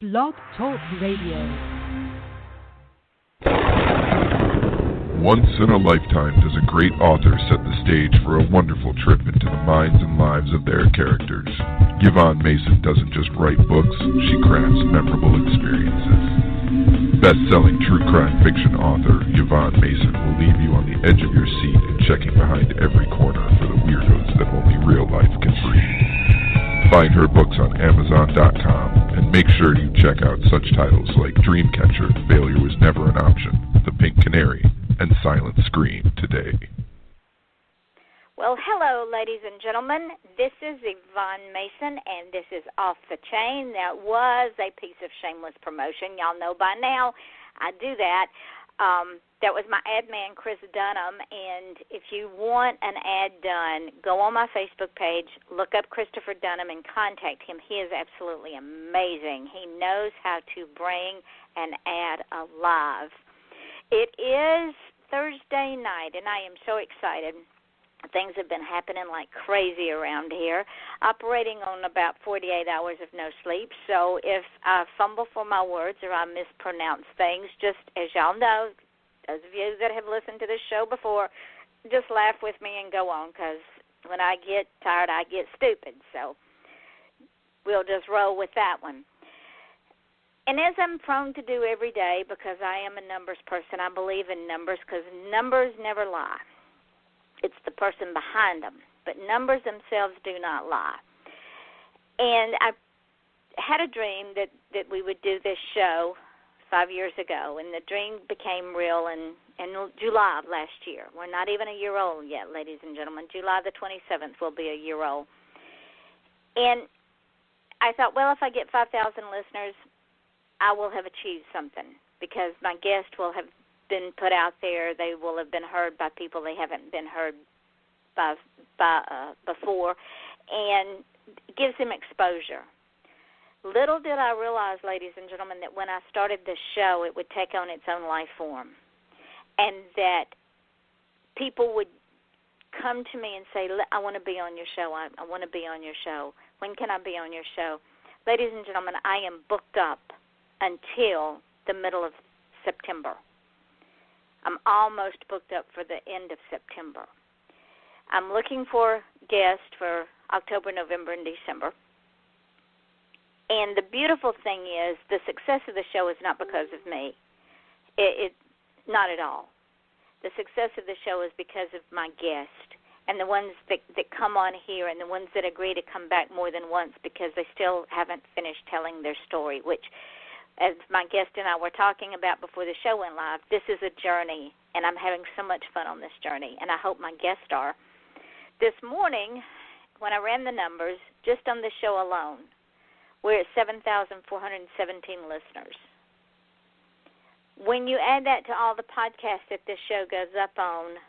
Blog Talk Radio. Once in a lifetime does a great author set the stage for a wonderful trip into the minds and lives of their characters. Yvonne Mason doesn't just write books, she crafts memorable experiences. Best-selling true crime fiction author Yvonne Mason will leave you on the edge of your seat and checking behind every corner for the weirdos that only real life can breed. Find her books on Amazon.com and make sure you check out such titles like Dreamcatcher, Failure Was Never an Option, The Pink Canary, and Silent Scream today. Well, hello, ladies and gentlemen. This is Yvonne Mason, and this is Off the Chain. That was a piece of shameless promotion. Y'all know by now I do that. That was my ad man, Chris Dunham, and if you want an ad done, go on my Facebook page, look up Christopher Dunham, and contact him. He is absolutely amazing. He knows how to bring an ad alive. It is Thursday night, and I am so excited. Things have been happening like crazy around here, operating on about 48 hours of no sleep. So if I fumble for my words or I mispronounce things, just as y'all know, those of you that have listened to this show before, just laugh with me and go on, because when I get tired, I get stupid. So we'll just roll with that one. And as I'm prone to do every day, because I am a numbers person, I believe in numbers because numbers never lie. It's the person behind them, but numbers themselves do not lie. And I had a dream that we would do this show 5 years ago, and the dream became real in July of last year. We're not even a year old yet, ladies and gentlemen. July the 27th will be a year old. And I thought, well, if I get 5,000 listeners, I will have achieved something, because my guest will have been put out there. They will have been heard by people they haven't been heard by before, and it gives them exposure. Little did I realize, ladies and gentlemen, that when I started this show, it would take on its own life form, and that people would come to me and say, I want to be on your show. I want to be on your show. When can I be on your show? Ladies and gentlemen, I am booked up until the middle of September. I'm almost booked up for the end of September. I'm looking for guests for October, November, and December. And the beautiful thing is the success of the show is not because of me. It not at all. The success of the show is because of my guest and the ones that come on here and the ones that agree to come back more than once because they still haven't finished telling their story, which, as my guest and I were talking about before the show went live, this is a journey, and I'm having so much fun on this journey, and I hope my guests are. This morning, when I ran the numbers, just on this show alone, we're at 7,417 listeners. When you add that to all the podcasts that this show goes up on,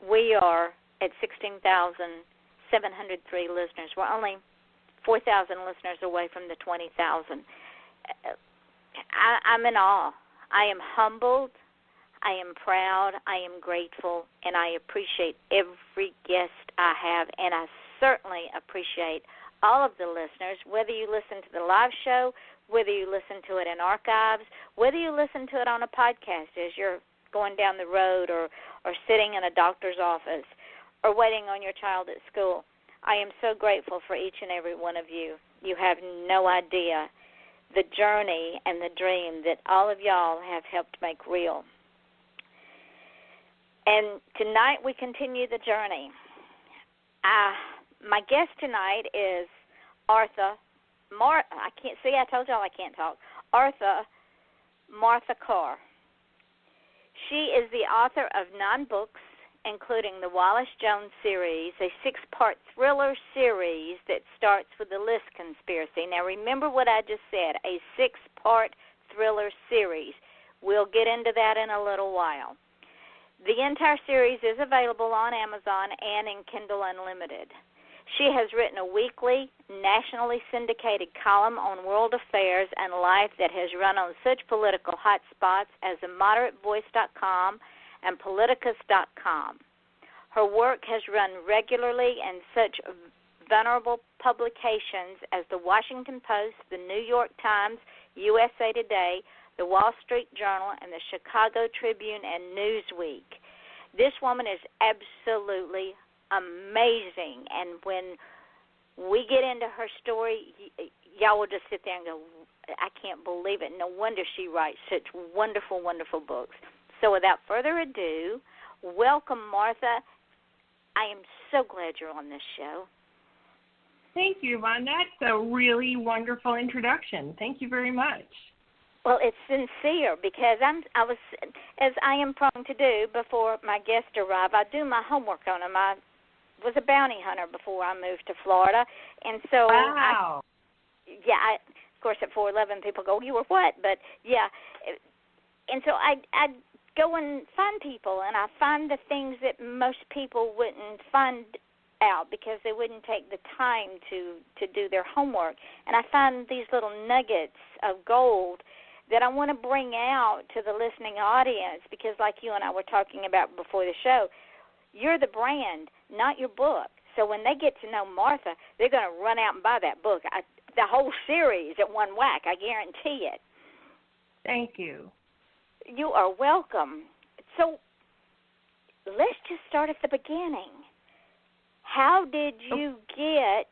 we are at 16,703 listeners. We're only 4,000 listeners away from the 20,000. I'm in awe. I am humbled. I am proud. I am grateful, and I appreciate every guest I have, and I certainly appreciate all of the listeners, whether you listen to the live show, whether you listen to it in archives, whether you listen to it on a podcast as you're going down the road or sitting in a doctor's office or waiting on your child at school. I am so grateful for each and every one of you. You have no idea the journey and the dream that all of y'all have helped make real. And tonight we continue the journey. My guest tonight is I told y'all I can't talk. Author-Martha-Carr. She is the author of 9 books, including the Wallace Jones series, a 6-part thriller series that starts with the List conspiracy. Now, remember what I just said, a 6-part thriller series. We'll get into that in a little while. The entire series is available on Amazon and in Kindle Unlimited. She has written a weekly, nationally syndicated column on world affairs and life that has run on such political hotspots as theModerateVoice.com and Politicus.com. Her work has run regularly in such venerable publications as the Washington Post, the New York Times, USA Today, the Wall Street Journal, and the Chicago Tribune and Newsweek. This woman is absolutely amazing, and when we get into her story, y'all will just sit there and go, I can't believe it. No wonder she writes such wonderful, wonderful books. So without further ado, welcome, Martha. I am so glad you're on this show. Thank you, Yvonne. That's a really wonderful introduction. Thank you very much. Well, it's sincere because I was, as I am prone to do before my guests arrive, I do my homework on them. I was a bounty hunter before I moved to Florida, and so wow. Of course, at 411, people go, "You were what?" But yeah, and so I go and find people, and I find the things that most people wouldn't find out because they wouldn't take the time to do their homework, and I find these little nuggets of gold that I want to bring out to the listening audience because, like you and I were talking about before the show, you're the brand, not your book. So when they get to know Martha, they're going to run out and buy that book, the whole series at one whack. I guarantee it. Thank you. You are welcome. So let's just start at the beginning. How did you get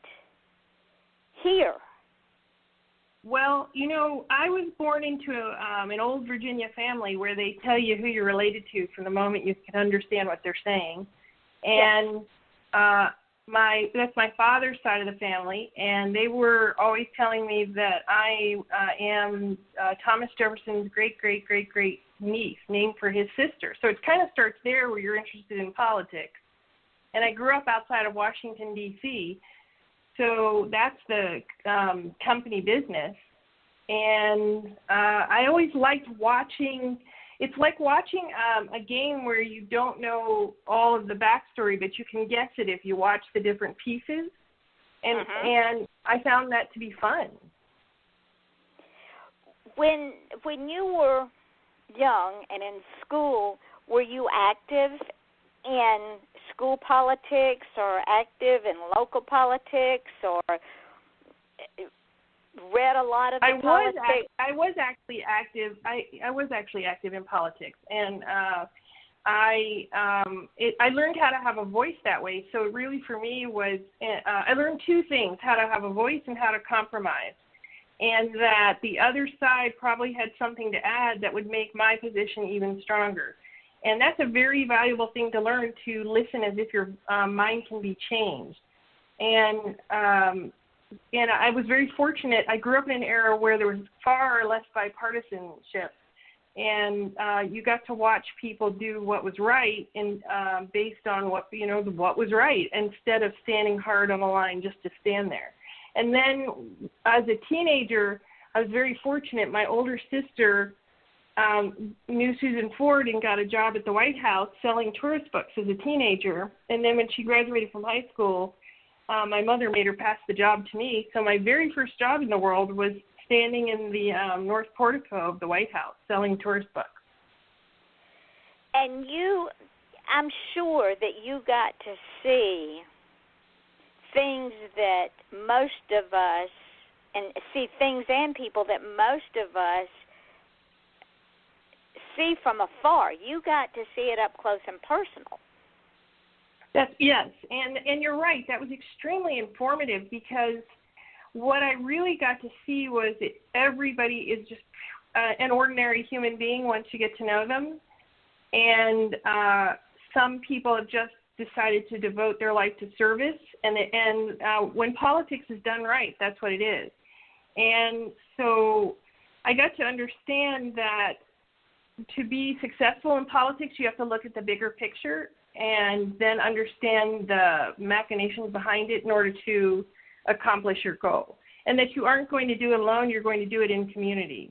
here? Well, I was born into an old Virginia family where they tell you who you're related to from the moment you can understand what they're saying. And that's my father's side of the family, and they were always telling me that I am Thomas Jefferson's great-great-great-great niece, named for his sister. So it kind of starts there where you're interested in politics. And I grew up outside of Washington, D.C., so that's the company business. And I always liked watching. It's like watching a game where you don't know all of the backstory, but you can guess it if you watch the different pieces. And I found that to be fun. When you were young and in school, were you active in school politics or active in local politics or read a lot of the politics? I was actually active. I was actually active in politics, and I learned how to have a voice that way. So it really for me was I learned two things: how to have a voice and how to compromise. And that the other side probably had something to add that would make my position even stronger. And that's a very valuable thing to learn, to listen as if your mind can be changed. And I was very fortunate. I grew up in an era where there was far less bipartisanship. And you got to watch people do what was right and based on what was right, instead of standing hard on the line just to stand there. And then as a teenager, I was very fortunate. My older sister knew Susan Ford and got a job at the White House selling tourist books as a teenager. And then when she graduated from high school, my mother made her pass the job to me. So my very first job in the world was standing in the North Portico of the White House selling tourist books. And I'm sure that you got to see things that most of us, and see things and people that most of us see from afar. You got to see it up close and personal. Yes, and you're right. That was extremely informative because what I really got to see was that everybody is just an ordinary human being once you get to know them. And some people have just decided to devote their life to service. And when politics is done right, that's what it is. And so I got to understand that to be successful in politics, you have to look at the bigger picture and then understand the machinations behind it in order to accomplish your goal. And that you aren't going to do it alone, you're going to do it in community.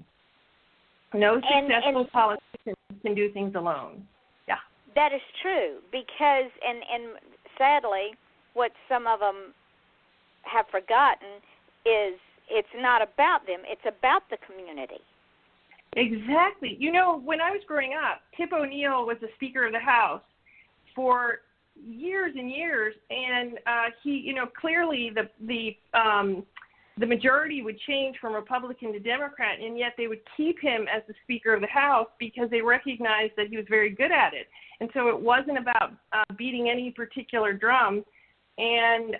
No successful politician can do things alone. Yeah. That is true because, and sadly, what some of them have forgotten is it's not about them, it's about the community. Exactly. You know, when I was growing up, Tip O'Neill was the Speaker of the House for years and years, and he, clearly the the majority would change from Republican to Democrat, and yet they would keep him as the Speaker of the House because they recognized that he was very good at it. And so it wasn't about beating any particular drum. And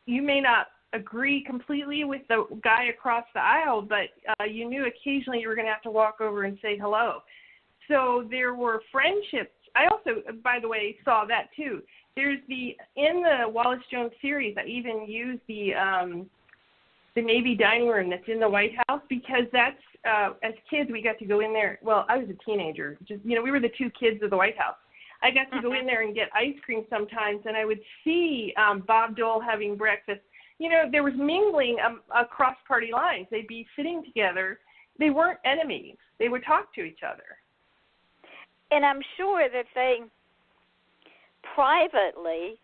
you may not agree completely with the guy across the aisle, but you knew occasionally you were going to have to walk over and say hello. So there were friendships. I also, by the way, saw that too. There's in the Wallace Jones series, I even used the Navy dining room that's in the White House because that's, as kids, we got to go in there. Well, I was a teenager. We were the two kids of the White House. I got to go in there and get ice cream sometimes, and I would see Bob Dole having breakfast. There was mingling across party lines. They'd be sitting together. They weren't enemies. They would talk to each other. And I'm sure that they privately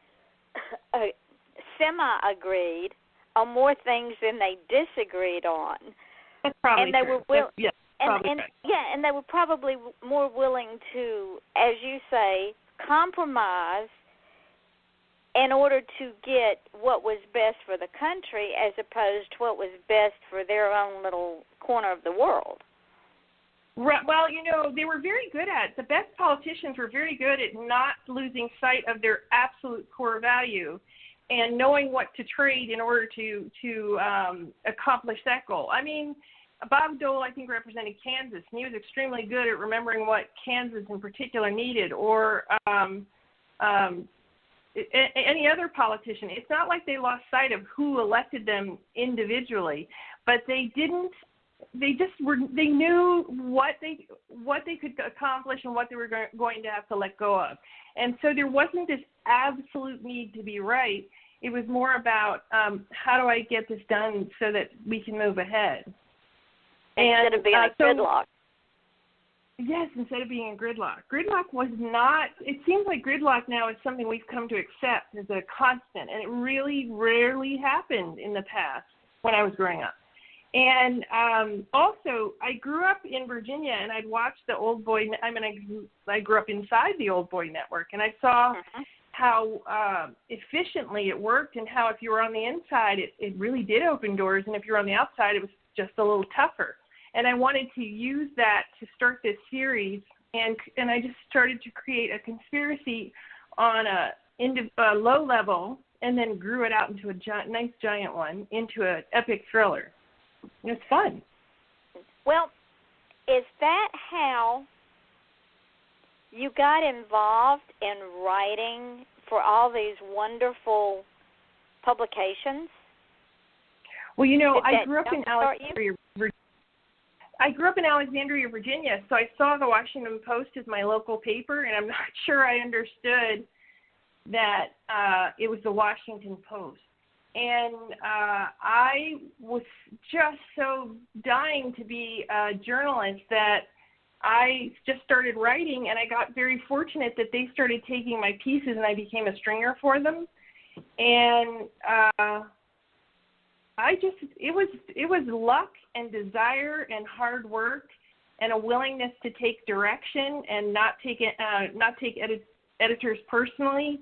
semi-agreed on more things than they disagreed on. That's probably and they true. were Right. And they were probably more willing to, as you say, compromise in order to get what was best for the country as opposed to what was best for their own little corner of the world. Right. Well, they were very good at, the best politicians were very good at not losing sight of their absolute core value and knowing what to trade in order to accomplish that goal. I mean, Bob Dole, I think, represented Kansas, and he was extremely good at remembering what Kansas in particular needed, or any other politician. It's not like they lost sight of who elected them individually, but they didn't. They knew what they could accomplish and what they were going to have to let go of. And so there wasn't this absolute need to be right. It was more about how do I get this done so that we can move ahead. Instead of being a gridlock. Yes, instead of being a gridlock. Gridlock was not, it seems like gridlock now is something we've come to accept as a constant, and it really rarely happened in the past when I was growing up. And also, I grew up in Virginia, and I'd watched the Old Boy. I grew up inside the Old Boy Network, and I saw how efficiently it worked, and how if you were on the inside, it really did open doors, and if you were on the outside, it was just a little tougher. And I wanted to use that to start this series, and I just started to create a conspiracy on a low level, and then grew it out into a nice giant one, into an epic thriller. It's fun. Well, is that how you got involved in writing for all these wonderful publications? Well, I grew up in Alexandria, Virginia. So I saw the Washington Post as my local paper, and I'm not sure I understood that it was the Washington Post. And I was just so dying to be a journalist that I just started writing, and I got very fortunate that they started taking my pieces, and I became a stringer for them. And it was luck and desire and hard work and a willingness to take direction and not take editors personally.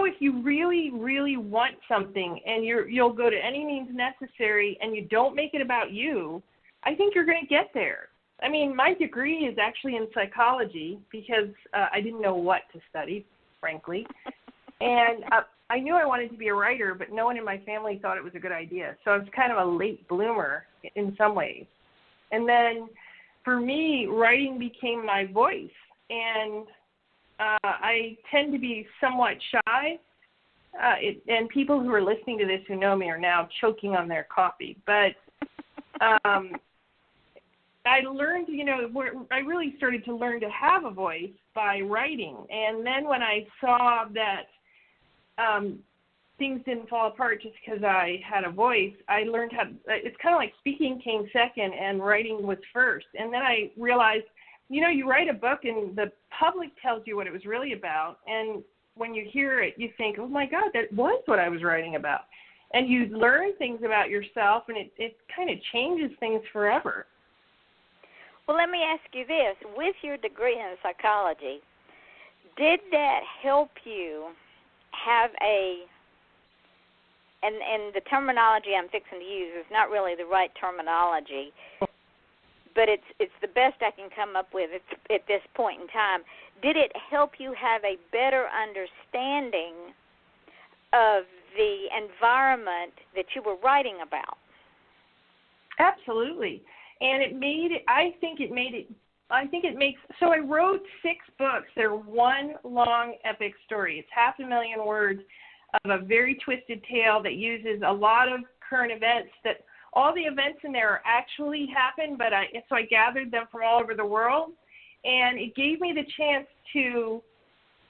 If you really, really want something and you'll go to any means necessary and you don't make it about you, I think you're going to get there. I mean, my degree is actually in psychology because I didn't know what to study, frankly. And I knew I wanted to be a writer, but no one in my family thought it was a good idea. So I was kind of a late bloomer in some ways. And then for me, writing became my voice. And I tend to be somewhat shy, and people who are listening to this who know me are now choking on their coffee. But I learned, I really started to learn to have a voice by writing. And then when I saw that things didn't fall apart just because I had a voice, I learned how, it's kind of like speaking came second and writing was first. And then I realized, you write a book and the public tells you what it was really about. And when you hear it, you think, oh, my God, that was what I was writing about. And you learn things about yourself, and it kind of changes things forever. Well, let me ask you this. With your degree in psychology, did that help you have and the terminology I'm fixing to use is not really the right terminology, but it's the best I can come up with at this point in time. Did it help you have a better understanding of the environment that you were writing about? Absolutely. And it made it, I think it makes, so I wrote 6 books. They're one long epic story. It's 500,000 words of a very twisted tale that uses a lot of current events that all the events in there actually happened, but so I gathered them from all over the world, and it gave me the chance to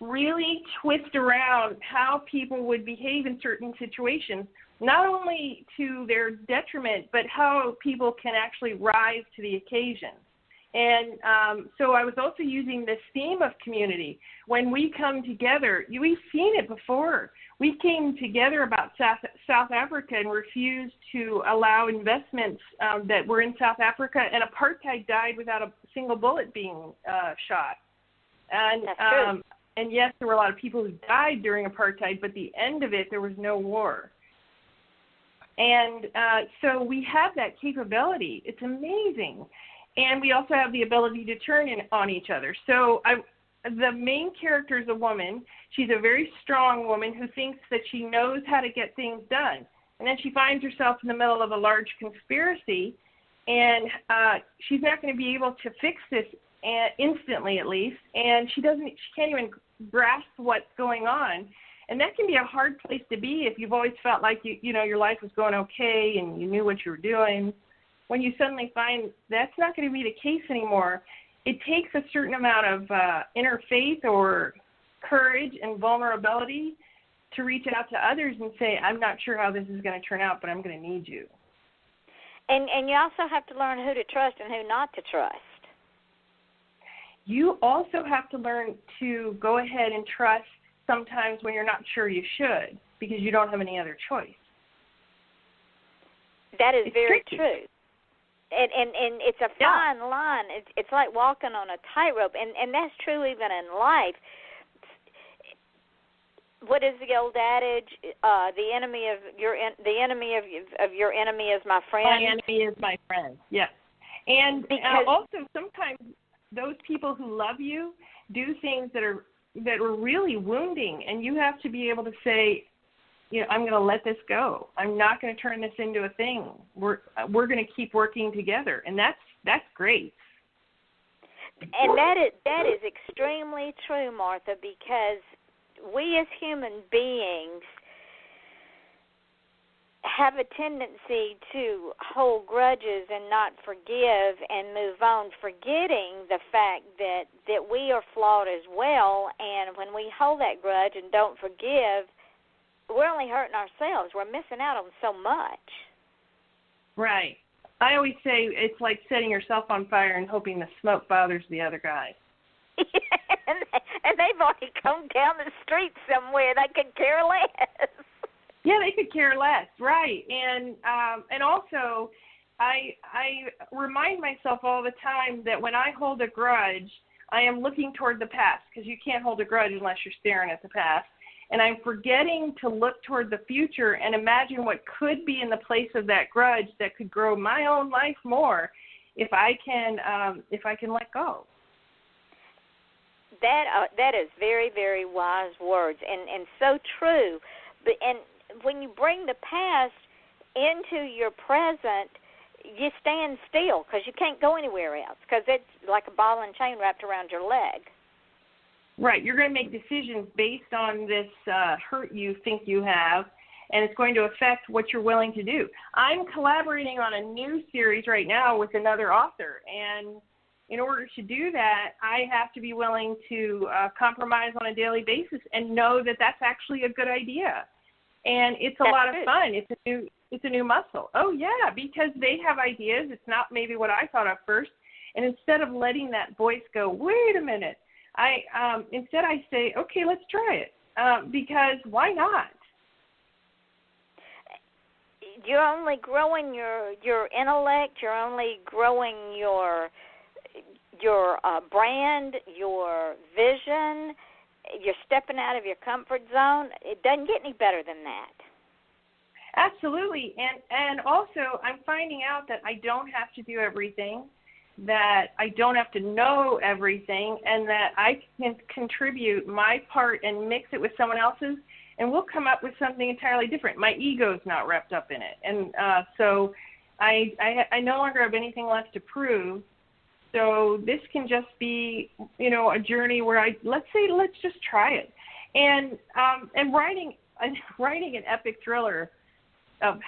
really twist around how people would behave in certain situations, not only to their detriment, but how people can actually rise to the occasion. And so I was also using this theme of community. When we come together, we've seen it before. We came together about South Africa and refused to allow investments that were in South Africa, and apartheid died without a single bullet being shot. And that's true. And yes, there were a lot of people who died during apartheid, but at the end of it, there was no war. And so we have that capability. It's amazing. And we also have the ability to turn on each other. So the main character is a woman. She's a very strong woman who thinks that she knows how to get things done. And then she finds herself in the middle of a large conspiracy, and she's not going to be able to fix this instantly, at least. And she can't even grasp what's going on. And that can be a hard place to be if you've always felt like you know your life was going okay and you knew what you were doing. When you suddenly find that's not going to be the case anymore, it takes a certain amount of inner faith or courage and vulnerability to reach out to others and say, I'm not sure how this is going to turn out, but I'm going to need you. And you also have to learn who to trust and who not to trust. You also have to learn to go ahead and trust sometimes when you're not sure you should, because you don't have any other choice. That is it's very tricky. true. And it's a fine line. It's like walking on a tightrope, and that's true even in life. What is the old adage? The enemy of your enemy is my friend. My enemy is my friend. Yes. And also sometimes those people who love you do things that are really wounding, and you have to be able to say, you know, I'm going to let this go. I'm not going to turn this into a thing. We're going to keep working together, and that's great. And that is extremely true, Martha, because we as human beings have a tendency to hold grudges and not forgive and move on, forgetting the fact that we are flawed as well. And when we hold that grudge and don't forgive, we're only hurting ourselves. We're missing out on so much. Right. I always say it's like setting yourself on fire and hoping the smoke bothers the other guy. and they've already come down the street somewhere. They could care less. Yeah, they could care less, right? And also, I remind myself all the time that when I hold a grudge, I am looking toward the past, because you can't hold a grudge unless you're staring at the past. And I'm forgetting to look toward the future and imagine what could be in the place of that grudge that could grow my own life more if I can let go. That is very, very wise words and so true. And when you bring the past into your present, you stand still because you can't go anywhere else, because it's like a ball and chain wrapped around your leg. Right. You're going to make decisions based on this hurt you think you have, and it's going to affect what you're willing to do. I'm collaborating on a new series right now with another author, and in order to do that, I have to be willing to compromise on a daily basis and know that that's actually a good idea. And it's a lot of fun. It's a new muscle. Oh, yeah, because they have ideas. It's not maybe what I thought of first. And instead of letting that voice go, wait a minute, instead I say, okay, let's try it, because why not? You're only growing your intellect. You're only growing your brand, your vision. You're stepping out of your comfort zone. It doesn't get any better than that. Absolutely. And also I'm finding out that I don't have to do everything, that I don't have to know everything, and that I can contribute my part and mix it with someone else's, and we'll come up with something entirely different. My ego's not wrapped up in it. And so I no longer have anything left to prove. So this can just be, a journey where let's just try it. And writing an epic thriller of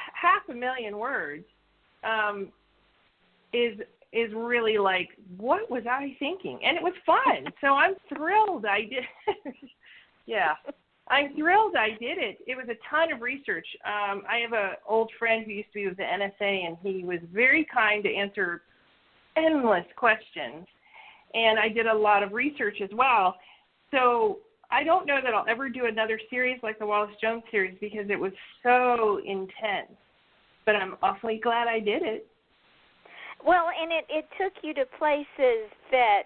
500,000 words is really like, what was I thinking? And it was fun. So I'm thrilled I did. Yeah. I'm thrilled I did it. It was a ton of research. I have an old friend who used to be with the NSA, and he was very kind to answer endless questions. And I did a lot of research as well. So I don't know that I'll ever do another series like the Wallace Jones series because it was so intense. But I'm awfully glad I did it. Well, and it took you to places that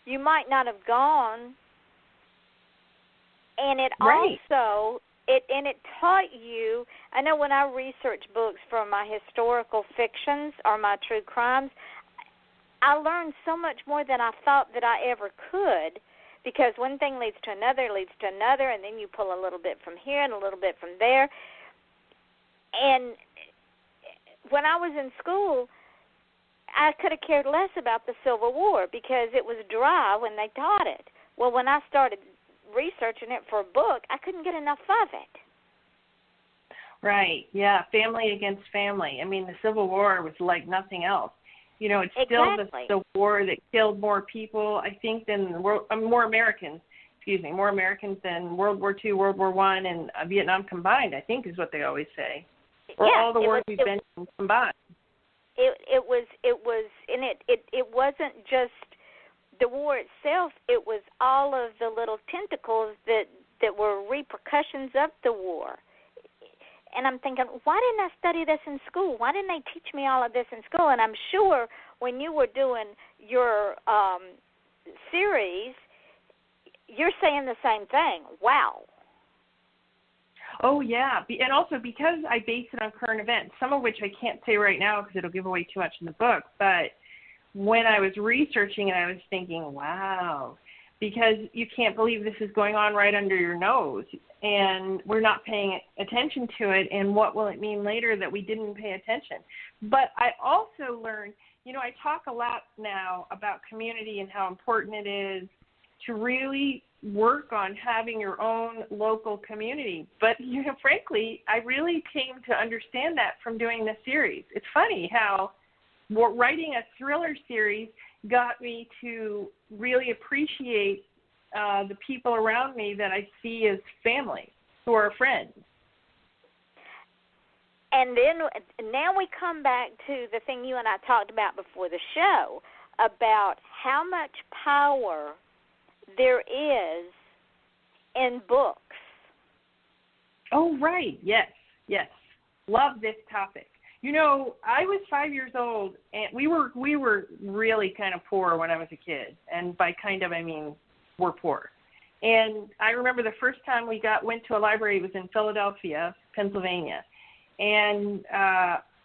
you might not have gone. And it right. also, it taught you, I know when I research books for my historical fictions or my true crimes, I learned so much more than I thought that I ever could, because one thing leads to another, and then you pull a little bit from here and a little bit from there. And when I was in school, I could have cared less about the Civil War because it was dry when they taught it. Well, when I started researching it for a book, I couldn't get enough of it. Right, yeah, family against family. I mean, the Civil War was like nothing else. It's still the war that killed more people, I think, than more Americans than World War II, World War I, and Vietnam combined, I think is what they always say. Or all the wars we've been in combined. It wasn't just the war itself, it was all of the little tentacles that were repercussions of the war. And I'm thinking, why didn't I study this in school? Why didn't they teach me all of this in school? And I'm sure when you were doing your series, you're saying the same thing. Wow. Oh, yeah. And also because I base it on current events, some of which I can't say right now because it'll give away too much in the book, but when I was researching it, I was thinking, wow, because you can't believe this is going on right under your nose, and we're not paying attention to it, and what will it mean later that we didn't pay attention? But I also learned, I talk a lot now about community and how important it is to really work on having your own local community. But, frankly, I really came to understand that from doing this series. It's funny how writing a thriller series got me to really appreciate the people around me that I see as family, who are friends. And then now we come back to the thing you and I talked about before the show, about how much power there is in books. Oh, right. Yes. Love this topic. I was 5 years old, and we were really kind of poor when I was a kid. And by kind of, I mean we're poor. And I remember the first time we went to a library, it was in Philadelphia, Pennsylvania. And,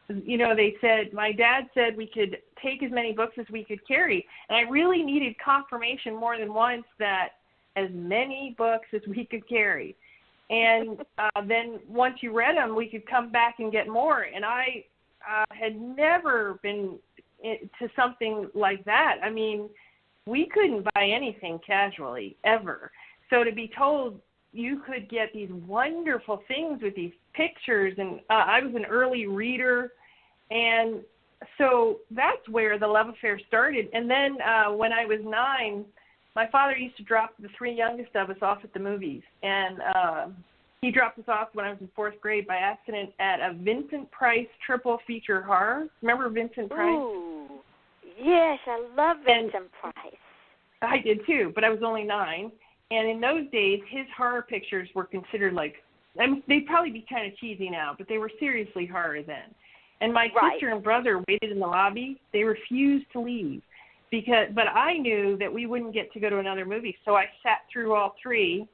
they said, my dad said we could take as many books as we could carry. And I really needed confirmation more than once that as many books as we could carry. And then once you read them, we could come back and get more. And I had never been to something like that. I mean, we couldn't buy anything casually, ever. So to be told you could get these wonderful things with these pictures, and I was an early reader, and so that's where the love affair started. And then when I was 9, my father used to drop the 3 youngest of us off at the movies, and he dropped us off when I was in 4th grade by accident at a Vincent Price triple feature horror. Remember Vincent Price? Ooh, yes, I love Vincent Price. I did too, but I was only 9. And in those days, his horror pictures were considered they'd probably be kind of cheesy now, but they were seriously horror then. And my sister and brother waited in the lobby. They refused to leave, but I knew that we wouldn't get to go to another movie, so I sat through all 3.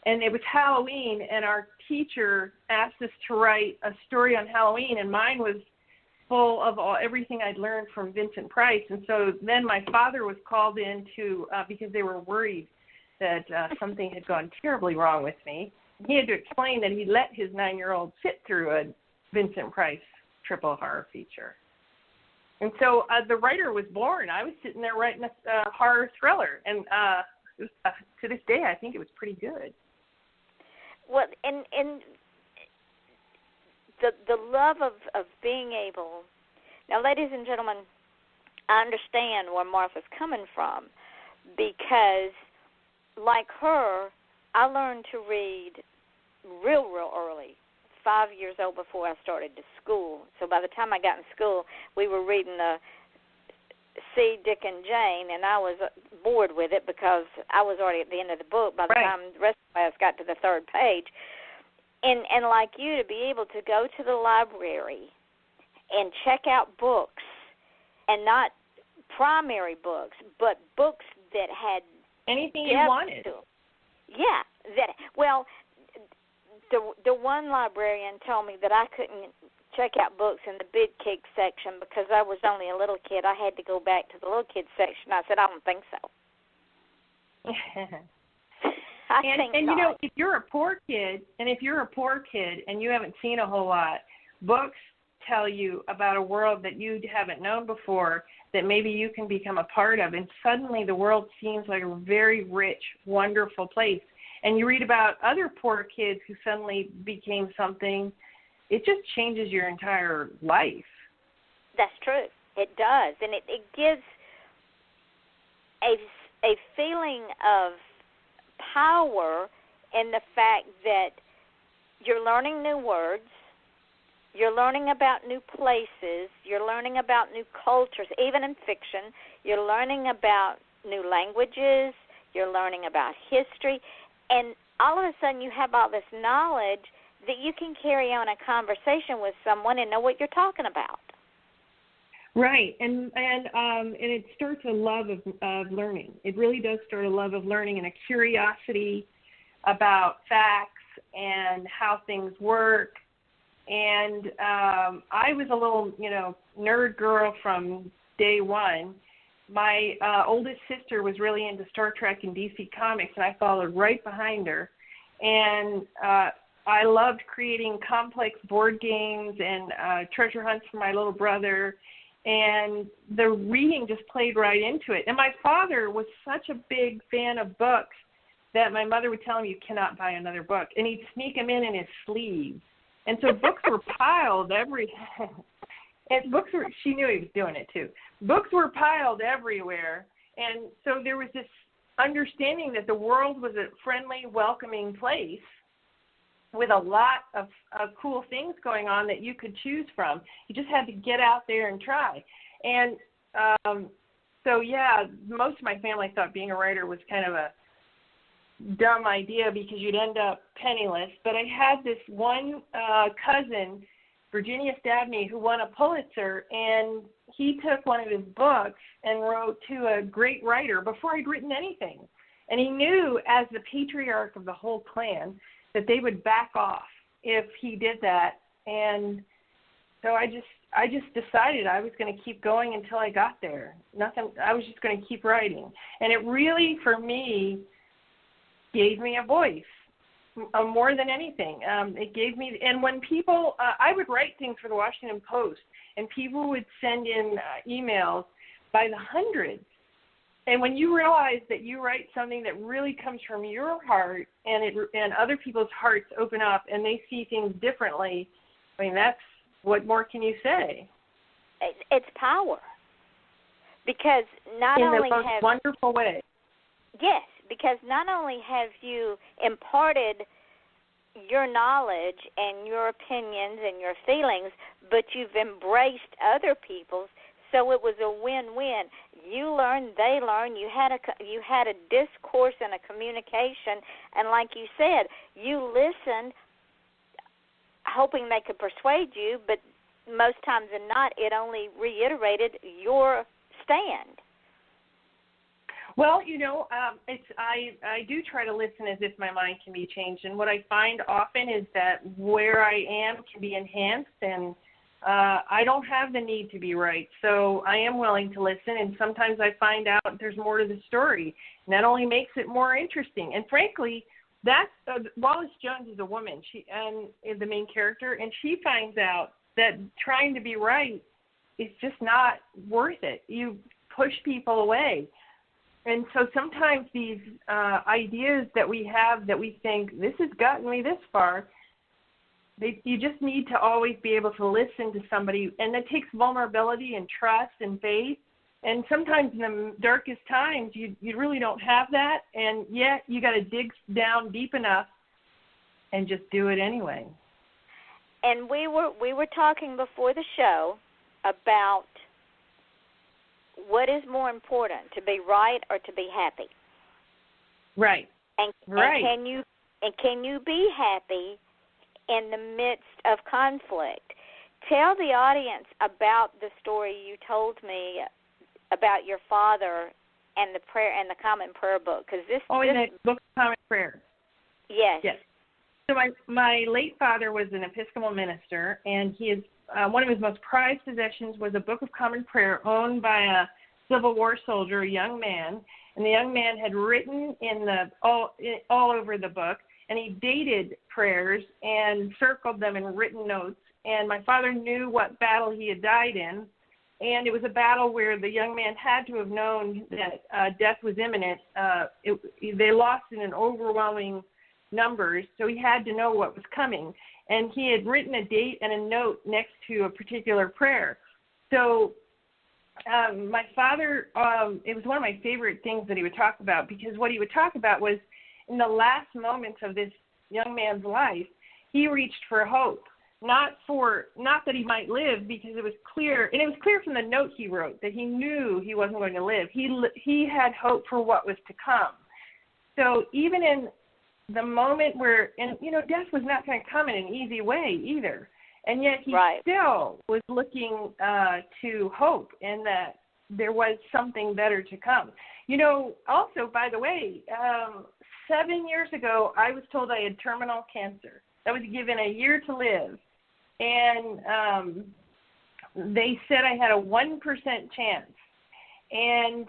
And it was Halloween, and our teacher asked us to write a story on Halloween, and mine was full of everything I'd learned from Vincent Price. And so then my father was called in because they were worried that something had gone terribly wrong with me. He had to explain that he let his 9-year-old sit through a Vincent Price triple horror feature. And so the writer was born. I was sitting there writing a horror thriller, and to this day, I think it was pretty good. Well, and the love of being able. Now, ladies and gentlemen, I understand where Martha's coming from, because like her, I learned to read real early. 5 years old before I started to school. So by the time I got in school, we were reading C, Dick, and Jane, and I was bored with it because I was already at the end of the book by the time the rest of the class got to the third page. And like you, to be able to go to the library and check out books, and not primary books, but books that had anything you wanted. Yeah. The one librarian told me that I couldn't check out books in the big kids section because I was only a little kid. I had to go back to the little kids section. I said, I don't think so. And you know, if you're a poor kid and you haven't seen a whole lot, books tell you about a world that you haven't known before that maybe you can become a part of, and suddenly the world seems like a very rich, wonderful place. And you read about other poor kids who suddenly became something. It just changes your entire life. That's true. It does. And it gives a feeling of power in the fact that you're learning new words, you're learning about new places, you're learning about new cultures, even in fiction. You're learning about new languages, you're learning about history. And all of a sudden you have all this knowledge that you can carry on a conversation with someone and know what you're talking about. Right, and it starts a love of learning. It really does start a love of learning and a curiosity about facts and how things work. And I was a little, nerd girl from day one. My oldest sister was really into Star Trek and DC Comics, and I followed right behind her. And I loved creating complex board games and treasure hunts for my little brother. And the reading just played right into it. And my father was such a big fan of books that my mother would tell him, you cannot buy another book. And he'd sneak them in his sleeves. And so books were piled everywhere. And she knew he was doing it too. Books were piled everywhere. And so there was this understanding that the world was a friendly, welcoming place with a lot of cool things going on that you could choose from. You just had to get out there and try. And most of my family thought being a writer was kind of a dumb idea because you'd end up penniless. But I had this one cousin, Virginia Stabney, who won a Pulitzer, and he took one of his books and wrote to a great writer before I'd written anything. And he knew, as the patriarch of the whole clan, that they would back off if he did that. And so I just decided I was going to keep going until I got there. I was just going to keep writing. And it really, for me, gave me a voice more than anything. It gave me, and when people, I would write things for the Washington Post, and people would send in emails by the hundreds. And when you realize that you write something that really comes from your heart, and other people's hearts open up and they see things differently, I mean, what more can you say? It's power. Because not only in the most wonderful way. Yes, because not only have you imparted your knowledge and your opinions and your feelings, but you've embraced other people's. So it was a win-win. You learned, they learned. You had a discourse and a communication, and like you said, you listened, hoping they could persuade you. But most times than not, it only reiterated your stand. Well, I do try to listen as if my mind can be changed, and what I find often is that where I am can be enhanced, and I don't have the need to be right, so I am willing to listen, and sometimes I find out there's more to the story, and that only makes it more interesting. And frankly, that's Wallace Jones is a woman, is the main character, and she finds out that trying to be right is just not worth it. You push people away. And so sometimes these ideas that we have that we think, this has gotten me this far, you just need to always be able to listen to somebody. And that takes vulnerability and trust and faith. And sometimes in the darkest times, you really don't have that. And yet you got to dig down deep enough and just do it anyway. And we were talking before the show about what is more important, to be right or to be happy? Right. And can you be happy in the midst of conflict? Tell the audience about the story you told me about your father and the prayer and the Common Prayer book, because in the book of Common Prayer. Yes. Yes. So my late father was an Episcopal minister, and he is one of his most prized possessions was a book of Common Prayer owned by a Civil War soldier, a young man, and the young man had written all over the book, and he dated prayers and circled them in written notes. And my father knew what battle he had died in, and it was a battle where the young man had to have known that death was imminent. They lost in an overwhelming numbers, so he had to know what was coming. And he had written a date and a note next to a particular prayer. So my father, it was one of my favorite things that he would talk about, because what he would talk about was in the last moments of this young man's life, he reached for hope. Not that he might live, because it was clear, and it was clear from the note he wrote that he knew he wasn't going to live. He had hope for what was to come. So even in the moment where, death was not going to come in an easy way either, and yet he still was looking to hope, and that there was something better to come. Also, by the way, 7 years ago, I was told I had terminal cancer. I was given a year to live, and they said I had a 1% chance, and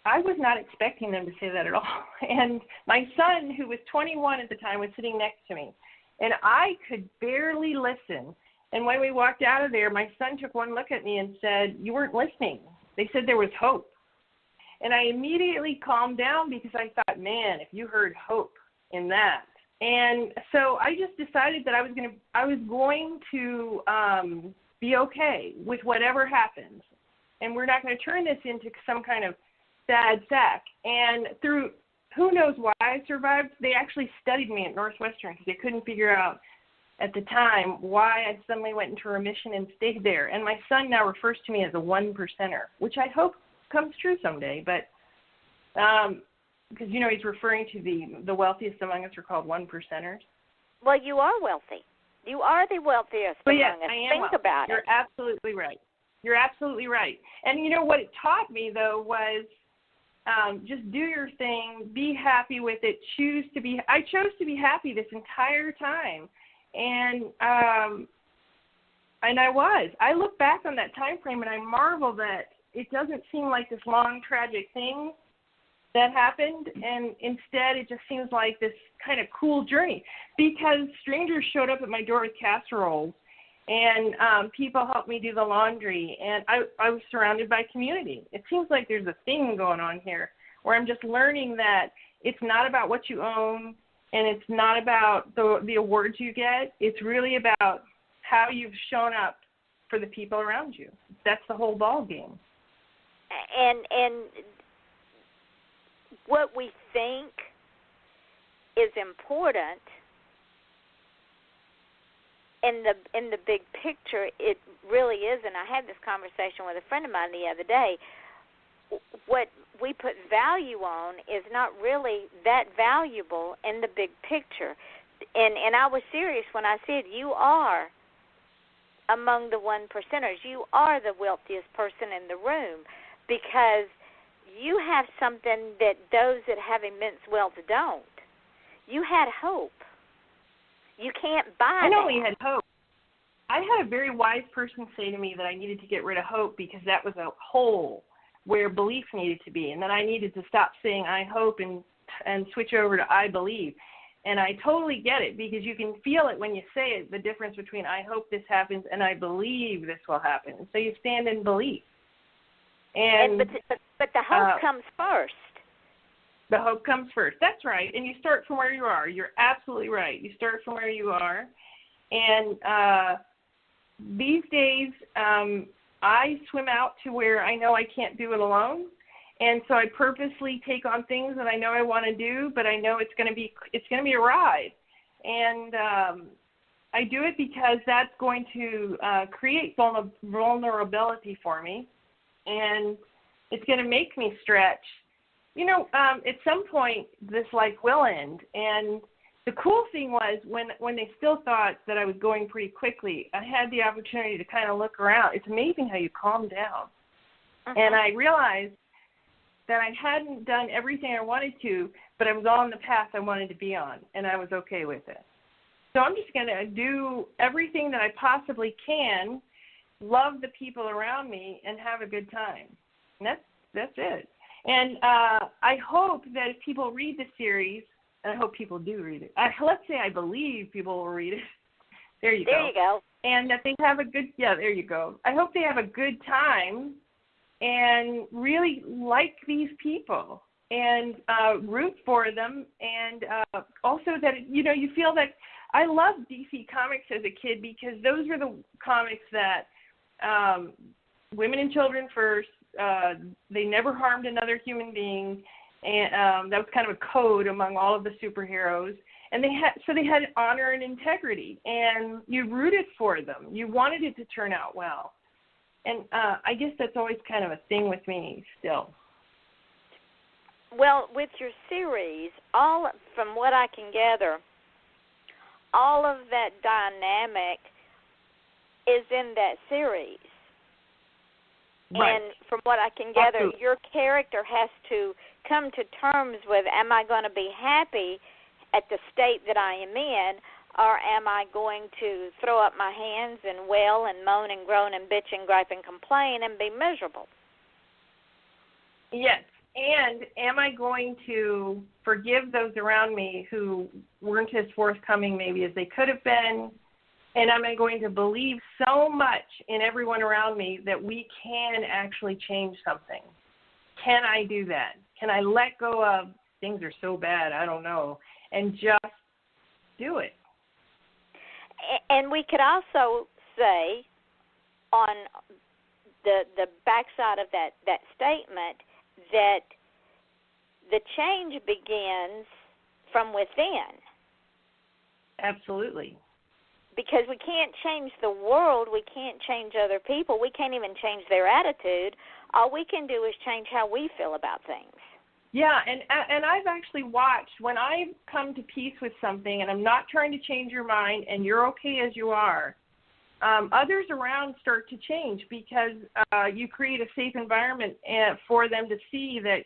I was not expecting them to say that at all. And my son, who was 21 at the time, was sitting next to me, and I could barely listen. And when we walked out of there, my son took one look at me and said, "You weren't listening. They said there was hope." And I immediately calmed down, because I thought, man, if you heard hope in that. And so I just decided that I was going to be okay with whatever happens, and we're not going to turn this into some kind of sad sack. And through who knows why I survived, they actually studied me at Northwestern, because they couldn't figure out at the time why I suddenly went into remission and stayed there. And my son now refers to me as a 1%er, which I hope comes true someday. But because, he's referring to the wealthiest among us are called 1%ers. Well, you are wealthy. You are the wealthiest among us. I am. Think about it. You're absolutely right. You're absolutely right. And what it taught me, though, was just do your thing, be happy with it, I chose to be happy this entire time. And I was. I look back on that time frame and I marvel that it doesn't seem like this long, tragic thing that happened, and instead it just seems like this kind of cool journey, because strangers showed up at my door with casseroles, and people helped me do the laundry, and I was surrounded by community. It seems like there's a thing going on here where I'm just learning that it's not about what you own, and it's not about the awards you get. It's really about how you've shown up for the people around you. That's the whole ball game. And what we think is important in the big picture, it really is. And I had this conversation with a friend of mine the other day. What we put value on is not really that valuable in the big picture. And I was serious when I said you are among the 1%ers. You are the wealthiest person in the room, because you have something that those that have immense wealth don't. You had hope. You can't buy I not only that. had hope, I had a very wise person say to me that I needed to get rid of hope because that was a hole where belief needed to be, and that I needed to stop saying I hope and switch over to I believe. And I totally get it, because you can feel it when you say it, the difference between I hope this happens and I believe this will happen. So you stand in belief. But the hope comes first. The hope comes first. That's right. And you start from where you are. You're absolutely right. You start from where you are. And these days, I swim out to where I know I can't do it alone. And so I purposely take on things that I know I want to do, but I know it's going to be a ride. And I do it because that's going to create vulnerability for me, and it's going to make me stretch. You know, at some point, this life will end. And the cool thing was when they still thought that I was going pretty quickly, I had the opportunity to kind of look around. It's amazing how you calm down. Uh-huh. And I realized that I hadn't done everything I wanted to, but I was on the path I wanted to be on, and I was okay with it. So I'm just going to do everything that I possibly can, love the people around me, and have a good time. And that's it. And I hope that if people read the series, and I hope people do read it. Let's say I believe people will read it. There you go. And that they have there you go. I hope they have a good time and really like these people and root for them. And also that, you feel that I loved DC Comics as a kid, because those were the comics that women and children first, they never harmed another human being. And that was kind of a code among all of the superheroes. And they had honor and integrity, and you rooted for them. You wanted it to turn out well. And I guess that's always kind of a thing with me still. Well, with your series, from what I can gather, all of that dynamic is in that series. Right. And from what I can gather, Absolutely. Your character has to come to terms with, am I going to be happy at the state that I am in, or am I going to throw up my hands and wail and moan and groan and bitch and gripe and complain and be miserable? Yes. And am I going to forgive those around me who weren't as forthcoming maybe as they could have been? And am I going to believe so much in everyone around me that we can actually change something? Can I do that? Can I let go of things are so bad, I don't know, and just do it? And we could also say on the backside of that statement that the change begins from within. Absolutely. Because we can't change the world, we can't change other people, we can't even change their attitude. All we can do is change how we feel about things. Yeah, and I've actually watched, when I've come to peace with something and I'm not trying to change your mind and you're okay as you are, others around start to change, because you create a safe environment for them to see that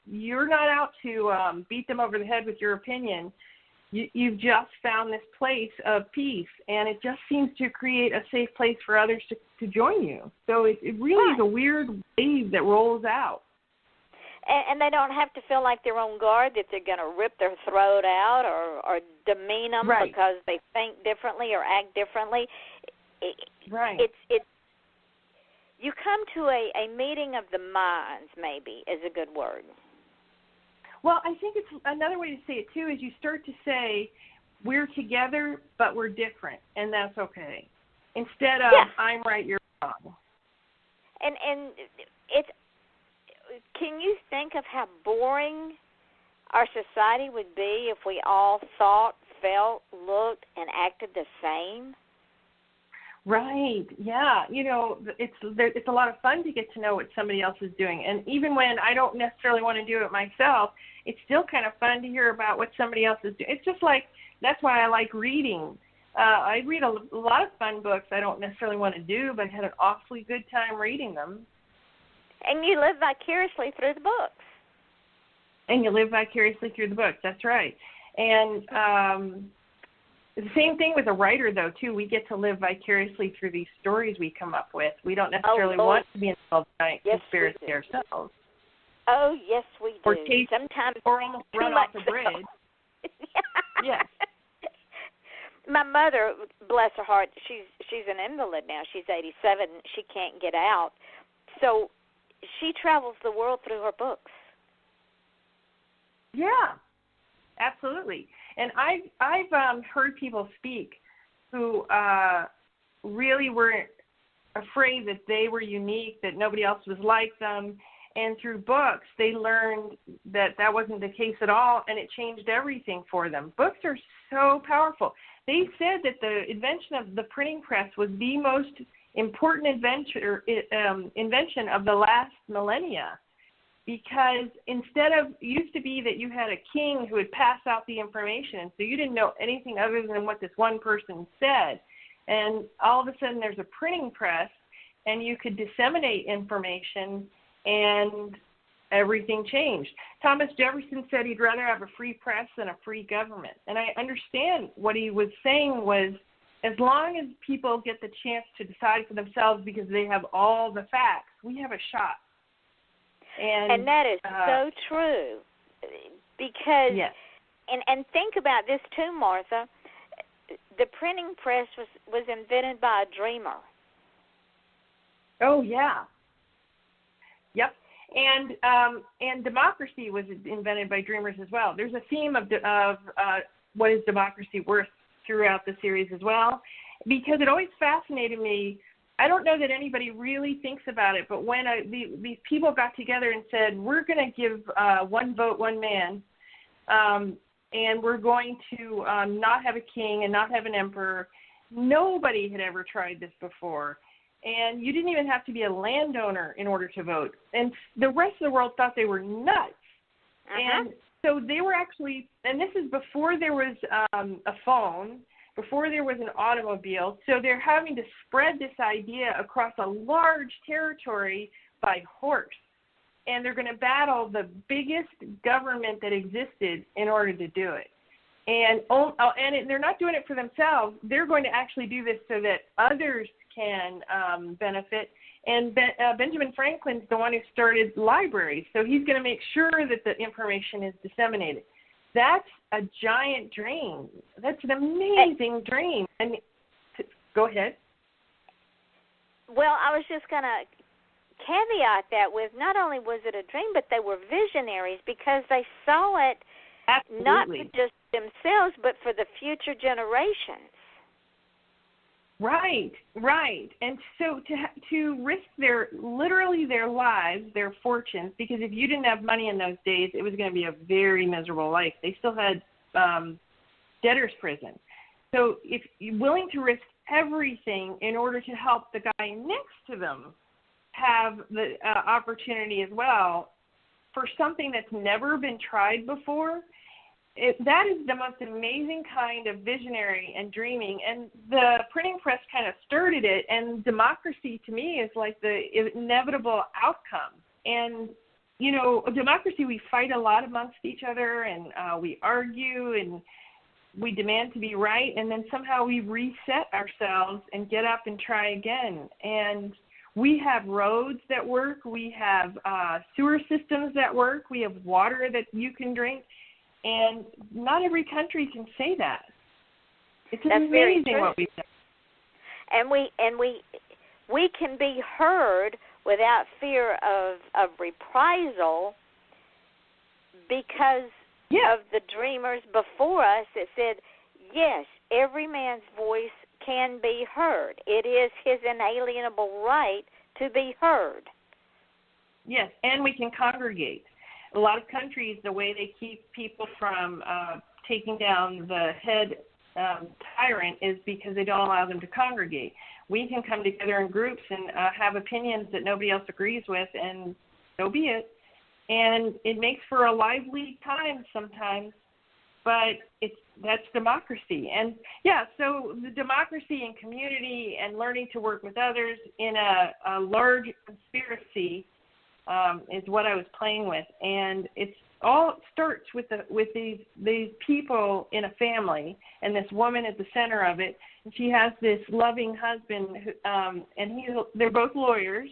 you're not out to beat them over the head with your opinion. You've just found this place of peace, and it just seems to create a safe place for others to join you. So it really is a weird wave that rolls out. And they don't have to feel like they're on guard, that they're going to rip their throat out or demean them because they think differently or act differently. Right. You come to a meeting of the minds, maybe, is a good word. Well, I think it's another way to say it, too, is you start to say, we're together, but we're different, and that's okay. Instead of, I'm right, you're wrong. And it's, can you think of how boring our society would be if we all thought, felt, looked, and acted the same? Right. Yeah. It's a lot of fun to get to know what somebody else is doing. And even when I don't necessarily want to do it myself, it's still kind of fun to hear about what somebody else is doing. It's just like, that's why I like reading. I read a lot of fun books I don't necessarily want to do, but I had an awfully good time reading them. And you live vicariously through the books. And you live vicariously through the books. That's right. And the same thing with a writer, though, too. We get to live vicariously through these stories we come up with. We don't necessarily want to be involved in a conspiracy ourselves. Oh, yes, we do. Or taste, sometimes or almost run off the bridge. Yes. My mother, bless her heart, she's an invalid now. She's 87. She can't get out. So she travels the world through her books. Yeah, absolutely. And I've heard people speak who really were afraid that they were unique, that nobody else was like them. And through books, they learned that that wasn't the case at all, and it changed everything for them. Books are so powerful. They said that the invention of the printing press was the most important invention of the last millennia, because instead of, used to be that you had a king who would pass out the information, so you didn't know anything other than what this one person said. And all of a sudden there's a printing press, and you could disseminate information, and everything changed. Thomas Jefferson said he'd rather have a free press than a free government. And I understand what he was saying was, as long as people get the chance to decide for themselves because they have all the facts, we have a shot. And that is so true. Because, yes. and think about this too, Martha. The printing press was invented by a dreamer. Oh, yeah. Yep. And democracy was invented by dreamers as well. There's a theme of what is democracy worth throughout the series as well, because it always fascinated me. I don't know that anybody really thinks about it, but when these people got together and said, we're going to give one vote, one man, and we're going to not have a king and not have an emperor, nobody had ever tried this before. And you didn't even have to be a landowner in order to vote. And the rest of the world thought they were nuts. And so they were actually, and this is before there was a phone, before there was an automobile. So they're having to spread this idea across a large territory by horse. And they're going to battle the biggest government that existed in order to do it. And they're not doing it for themselves. They're going to actually do this so that others can benefit. And Benjamin Franklin's the one who started libraries, so he's going to make sure that the information is disseminated. That's a giant dream. That's an amazing dream. And go ahead. Well, I was just going to caveat that with, not only was it a dream, but they were visionaries because they saw it. Absolutely. Not for just themselves, but for the future generations. Right. And so to risk literally their lives, their fortunes, because if you didn't have money in those days, it was going to be a very miserable life. They still had debtor's prison. So if you're willing to risk everything in order to help the guy next to them have the opportunity as well for something that's never been tried before, that is the most amazing kind of visionary and dreaming. And the printing press kind of started it, and democracy to me is like the inevitable outcome. And, you know, democracy, we fight a lot amongst each other, and we argue, and we demand to be right, and then somehow we reset ourselves and get up and try again. And we have roads that work. We have sewer systems that work. We have water that you can drink. And not every country can say that. It's amazing what we've done. And we can be heard without fear of reprisal because of the dreamers before us that said, yes, every man's voice can be heard. It is his inalienable right to be heard. Yes, and we can congregate. A lot of countries, the way they keep people from taking down the head tyrant is because they don't allow them to congregate. We can come together in groups and have opinions that nobody else agrees with, and so be it. And it makes for a lively time sometimes, but that's democracy. And, so the democracy and community and learning to work with others in a large conspiracy is what I was playing with, and it all starts with these people in a family, and this woman at the center of it. And she has this loving husband, who, and they're both lawyers,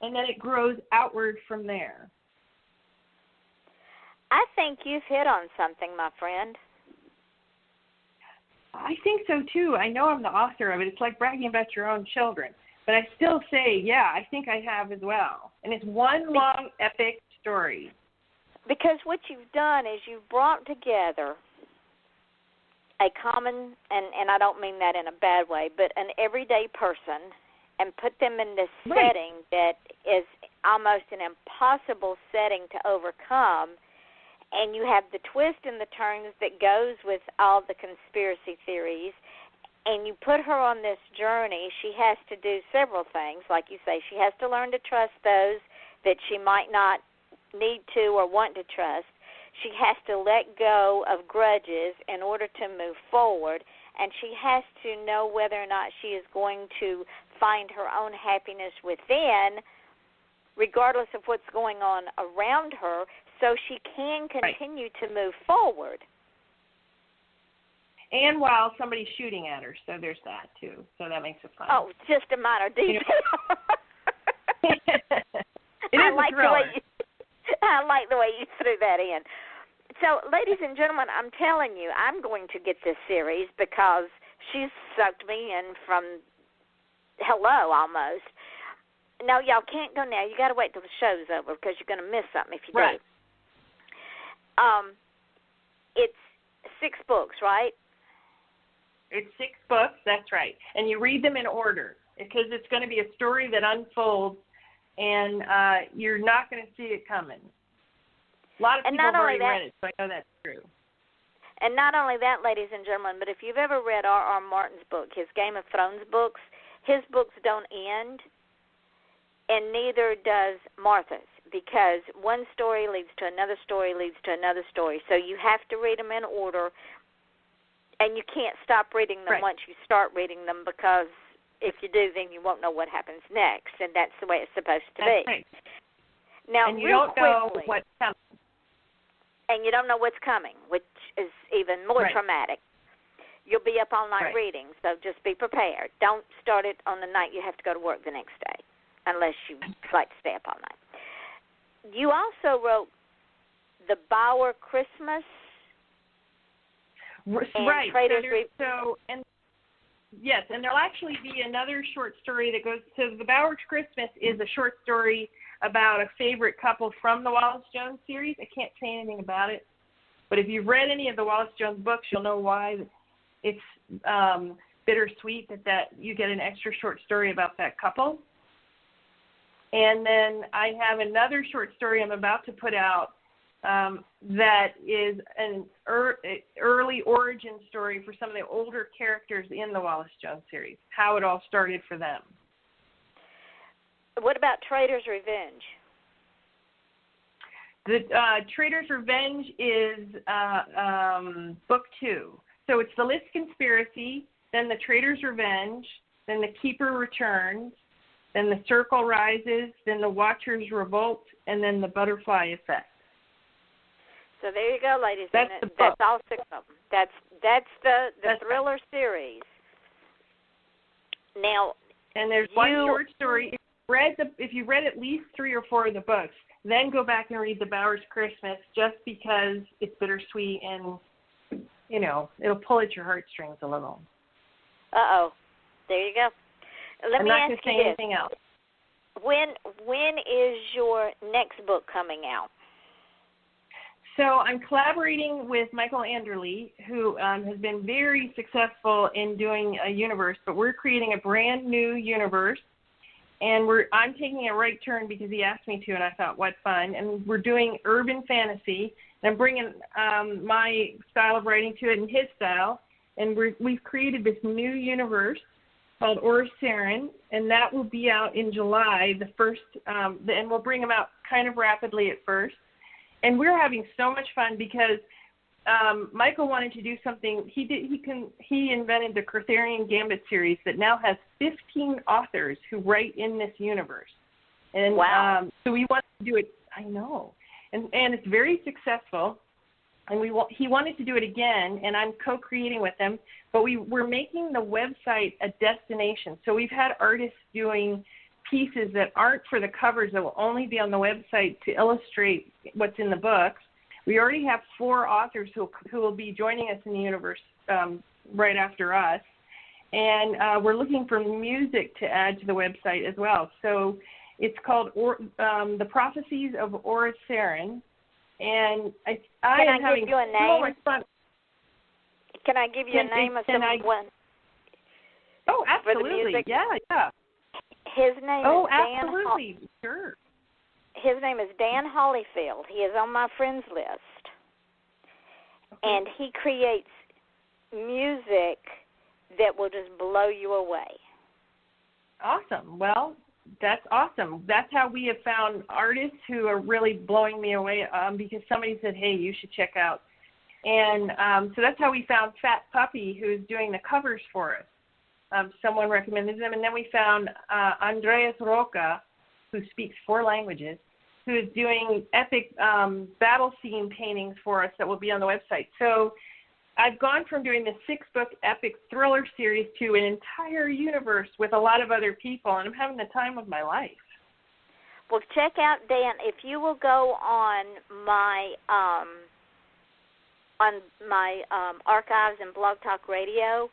and then it grows outward from there. I think you've hit on something, my friend. I think so, too. I know I'm the author of it. It's like bragging about your own children. But I still say, yeah, I think I have as well. And it's one long, epic story. Because what you've done is you've brought together a common, and I don't mean that in a bad way, but an everyday person, and put them in this setting that is almost an impossible setting to overcome. And you have the twist and the turns that goes with all the conspiracy theories, and you put her on this journey. She has to do several things. Like you say, she has to learn to trust those that she might not need to or want to trust. She has to let go of grudges in order to move forward, and she has to know whether or not she is going to find her own happiness within, regardless of what's going on around her, so she can continue to move forward. And while somebody's shooting at her, so there's that, too. So that makes it fun. Oh, just a minor detail. I like the way you threw that in. So, ladies and gentlemen, I'm telling you, I'm going to get this series because she's sucked me in from hello almost. No, y'all can't go now. You got to wait till the show's over because you're going to miss something if you do. It's 6 books, right? It's 6 books, that's right. And you read them in order because it's going to be a story that unfolds, and you're not going to see it coming. A lot of people have already read it, so I know that's true. And not only that, ladies and gentlemen, but if you've ever read R.R. Martin's book, his Game of Thrones books, his books don't end, and neither does Martha's, because one story leads to another story, leads to another story. So you have to read them in order, and you can't stop reading them once you start reading them, because if you do, then you won't know what happens next, and that's the way it's supposed to be. Right. Now, and you don't know what's coming. And you don't know what's coming, which is even more traumatic. You'll be up all night reading, so just be prepared. Don't start it on the night you have to go to work the next day, unless you like to stay up all night. You also wrote The Bower Christmas. Right. And yes, and there'll actually be another short story that goes. So The Bower Christmas is a short story about a favorite couple from the Wallace Jones series. I can't say anything about it, but if you've read any of the Wallace Jones books, you'll know why it's bittersweet that you get an extra short story about that couple. And then I have another short story I'm about to put out that is an early origin story for some of the older characters in the Wallace Jones series, how it all started for them. What about Trader's Revenge? The Trader's Revenge is book 2. So it's the List Conspiracy, then the Trader's Revenge, then the Keeper Returns, then the Circle Rises, then the Watchers Revolt, and then the Butterfly Effect. So there you go, ladies. That's that's all 6 of them. That's the thriller series. Now, and there's one short story. If you read at least 3 or 4 of the books, then go back and read The Bower's Christmas, just because it's bittersweet and it'll pull at your heartstrings a little. There you go. Let me ask you this. I'm not going to say anything else. When is your next book coming out? So I'm collaborating with Michael Anderle, who has been very successful in doing a universe, but we're creating a brand new universe, and I'm taking a right turn because he asked me to, and I thought, what fun. And we're doing urban fantasy, and I'm bringing my style of writing to it and his style, and we've created this new universe called Orsarin, and that will be out in July, the first, and we'll bring them out kind of rapidly at first. And we're having so much fun because Michael wanted to do something. He invented the Cartharian Gambit series that now has 15 authors who write in this universe. And wow. So we wanted to do it. I know, and it's very successful. And he wanted to do it again, and I'm co-creating with him. But we're making the website a destination. So we've had artists doing pieces that aren't for the covers, that will only be on the website to illustrate what's in the books. We already have 4 authors who will be joining us in the universe right after us. And we're looking for music to add to the website as well. So it's called The Prophecies of Author-Martha-Carr. And I am having so much fun. Can I give you a name of someone? Oh, absolutely. Yeah. His name is Dan. Absolutely. Sure. His name is Dan Hollyfield. He is on my friends list. Okay. And he creates music that will just blow you away. Awesome. Well, that's awesome. That's how we have found artists who are really blowing me away because somebody said, hey, you should check out. And so that's how we found Fat Puppy, who's doing the covers for us. Someone recommended them. And then we found Andreas Roca, who speaks 4 languages, who is doing epic battle scene paintings for us that will be on the website. So I've gone from doing the 6-book epic thriller series to an entire universe with a lot of other people, and I'm having the time of my life. Well, check out Dan. If you will go on my archives and Blog Talk Radio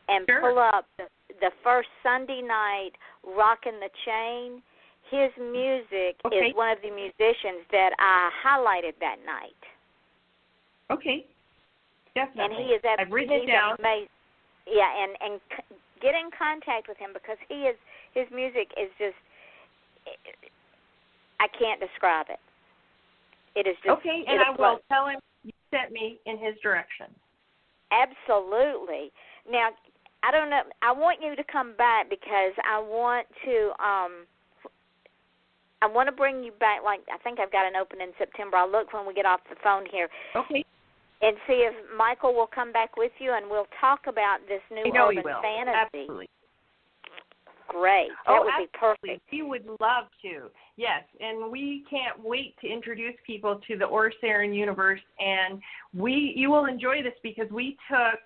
and pull up the first Sunday night Rockin' the Chain, his music is one of the musicians that I highlighted that night. Okay. Definitely. And he is I've written it down. Amazing. Yeah, and get in contact with him because his music is just, I can't describe it. It is just okay, and I will tell him you sent me in his direction. Absolutely. Now, I don't know. I want you to come back because I want to bring you back. Like I think I've got an open in September. I'll look when we get off the phone here. Okay. And see if Michael will come back with you, and we'll talk about this new urban fantasy. Absolutely. Great. That would be perfect. We would love to. Yes, and we can't wait to introduce people to the Author-Martha-Carr universe. And you will enjoy this because we took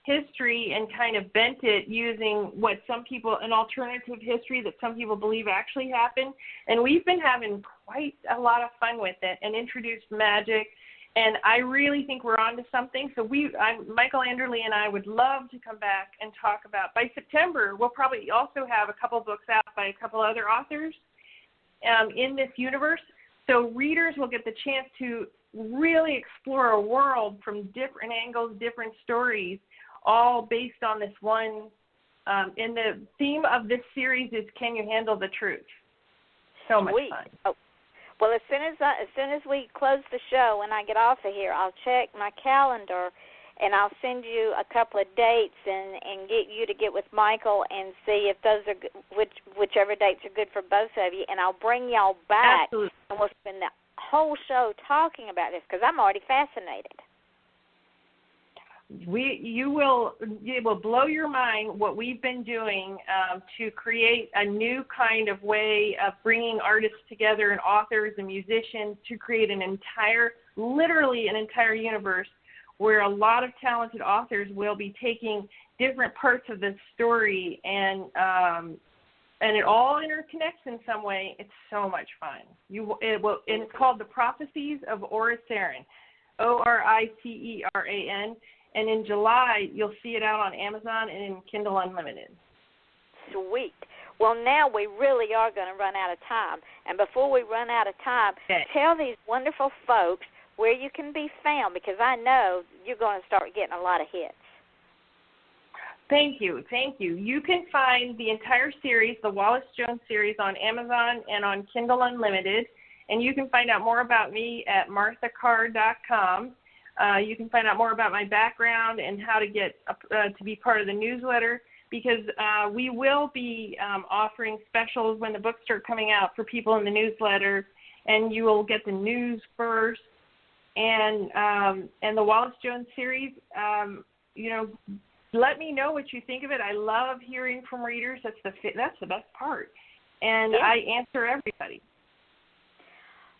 history and kind of bent it using an alternative history that some people believe actually happened. And we've been having quite a lot of fun with it and introduced magic. And I really think we're on to something. So Michael Anderle and I would love to come back and talk about, by September, we'll probably also have a couple books out by a couple other authors in this universe. So readers will get the chance to really explore a world from different angles, different stories, all based on this one. And the theme of this series is, Can You Handle the Truth? So much fun. Oh. Well, as soon as we close the show and I get off of here, I'll check my calendar and I'll send you a couple of dates and get you to get with Michael and see if those are whichever dates are good for both of you. And I'll bring y'all back. Absolutely. And we'll spend the whole show talking about this because I'm already fascinated. It will blow your mind what we've been doing to create a new kind of way of bringing artists together and authors and musicians to create literally an entire universe where a lot of talented authors will be taking different parts of the story and it all interconnects in some way. It's so much fun. And it's called The Prophecies of Author-Martha-Carr, Oriceran. And in July, you'll see it out on Amazon and in Kindle Unlimited. Sweet. Well, now we really are going to run out of time. And before we run out of time, tell these wonderful folks where you can be found because I know you're going to start getting a lot of hits. Thank you. You can find the entire series, the Wallace Jones series, on Amazon and on Kindle Unlimited. And you can find out more about me at martha-carr.com. You can find out more about my background and how to get to be part of the newsletter because we will be offering specials when the books start coming out for people in the newsletter, and you will get the news first. And the Wallace Jones series, let me know what you think of it. I love hearing from readers. That's the best part. and I answer everybody.